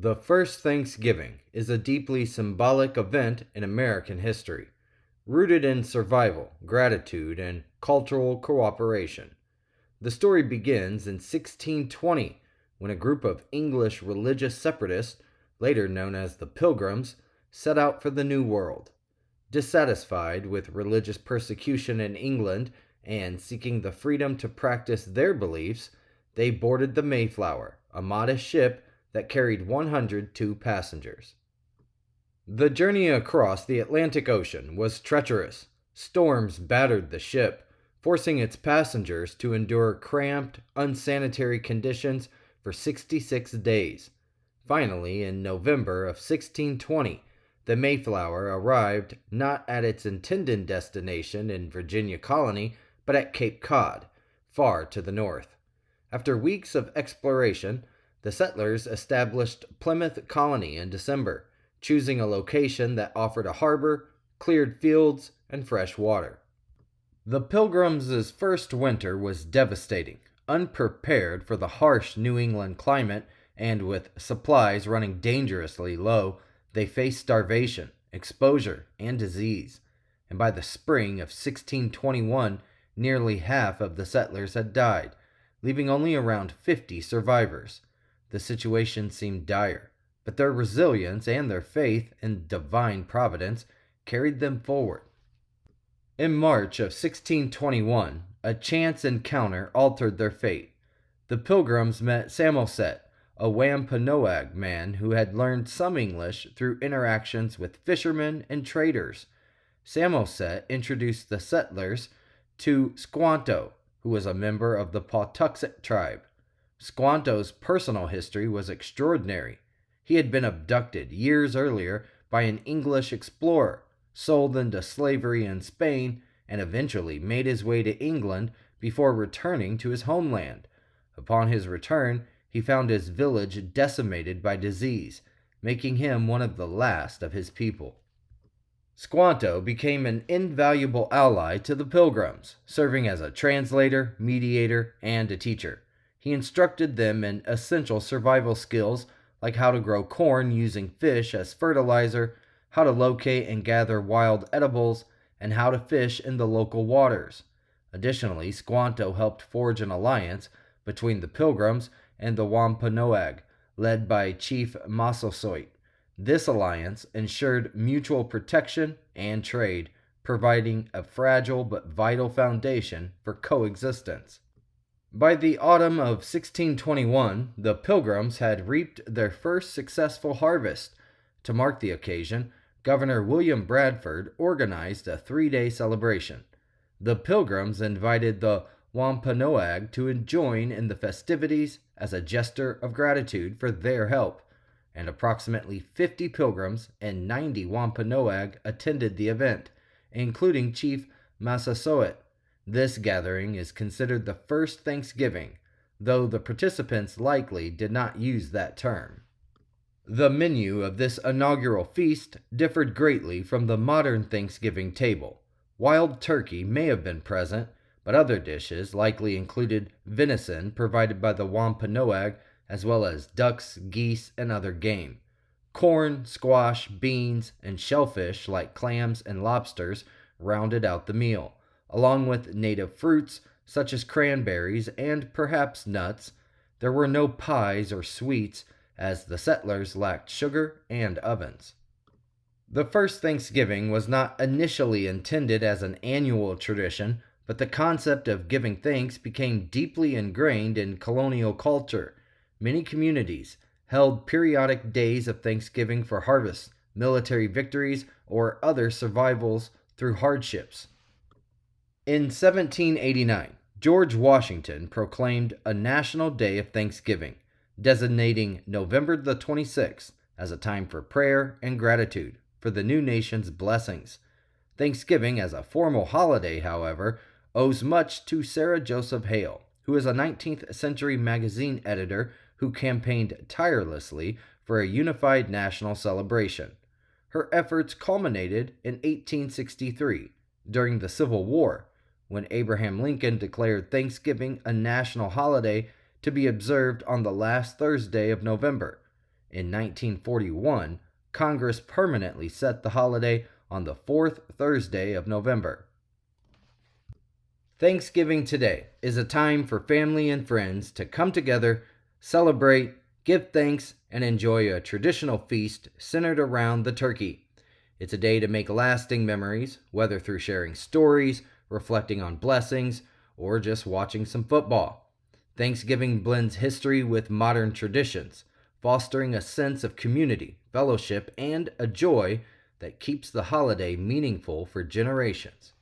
The first Thanksgiving is a deeply symbolic event in American history, rooted in survival, gratitude, and cultural cooperation. The story begins in 1620 when a group of English religious separatists, later known as the Pilgrims, set out for the New World. Dissatisfied with religious persecution in England and seeking the freedom to practice their beliefs, they boarded the Mayflower, a modest ship that carried 102 passengers. The journey across the Atlantic Ocean was treacherous. Storms battered the ship, forcing its passengers to endure cramped, unsanitary conditions for 66 days. Finally, in November of 1620, the Mayflower arrived not at its intended destination in Virginia Colony, but at Cape Cod, far to the north. After weeks of exploration, the settlers established Plymouth Colony in December, choosing a location that offered a harbor, cleared fields, and fresh water. The Pilgrims' first winter was devastating. Unprepared for the harsh New England climate and with supplies running dangerously low, they faced starvation, exposure, and disease. And by the spring of 1621, nearly half of the settlers had died, leaving only around 50 survivors. The situation seemed dire, but their resilience and their faith in divine providence carried them forward. In March of 1621, a chance encounter altered their fate. The Pilgrims met Samoset, a Wampanoag man who had learned some English through interactions with fishermen and traders. Samoset introduced the settlers to Squanto, who was a member of the Patuxet tribe. Squanto's personal history was extraordinary. He had been abducted years earlier by an English explorer, sold into slavery in Spain, and eventually made his way to England before returning to his homeland. Upon his return, he found his village decimated by disease, making him one of the last of his people. Squanto became an invaluable ally to the Pilgrims, serving as a translator, mediator, and a teacher. He instructed them in essential survival skills like how to grow corn using fish as fertilizer, how to locate and gather wild edibles, and how to fish in the local waters. Additionally, Squanto helped forge an alliance between the Pilgrims and the Wampanoag, led by Chief Massasoit. This alliance ensured mutual protection and trade, providing a fragile but vital foundation for coexistence. By the autumn of 1621, the Pilgrims had reaped their first successful harvest. To mark the occasion, Governor William Bradford organized a 3-day celebration. The Pilgrims invited the Wampanoag to join in the festivities as a gesture of gratitude for their help, and approximately 50 Pilgrims and 90 Wampanoag attended the event, including Chief Massasoit. This gathering is considered the first Thanksgiving, though the participants likely did not use that term. The menu of this inaugural feast differed greatly from the modern Thanksgiving table. Wild turkey may have been present, but other dishes likely included venison provided by the Wampanoag, as well as ducks, geese, and other game. Corn, squash, beans, and shellfish like clams and lobsters rounded out the meal, along with native fruits such as cranberries and perhaps nuts. There were no pies or sweets, as the settlers lacked sugar and ovens. The first Thanksgiving was not initially intended as an annual tradition, but the concept of giving thanks became deeply ingrained in colonial culture. Many communities held periodic days of Thanksgiving for harvests, military victories, or other survivals through hardships. In 1789, George Washington proclaimed a National Day of Thanksgiving, designating November the 26th as a time for prayer and gratitude for the new nation's blessings. Thanksgiving as a formal holiday, however, owes much to Sarah Joseph Hale, who is a 19th century magazine editor who campaigned tirelessly for a unified national celebration. Her efforts culminated in 1863, during the Civil War, when Abraham Lincoln declared Thanksgiving a national holiday to be observed on the last Thursday of November. In 1941, Congress permanently set the holiday on the fourth Thursday of November. Thanksgiving today is a time for family and friends to come together, celebrate, give thanks, and enjoy a traditional feast centered around the turkey. It's a day to make lasting memories, whether through sharing stories, reflecting on blessings, or just watching some football. Thanksgiving blends history with modern traditions, fostering a sense of community, fellowship, and a joy that keeps the holiday meaningful for generations.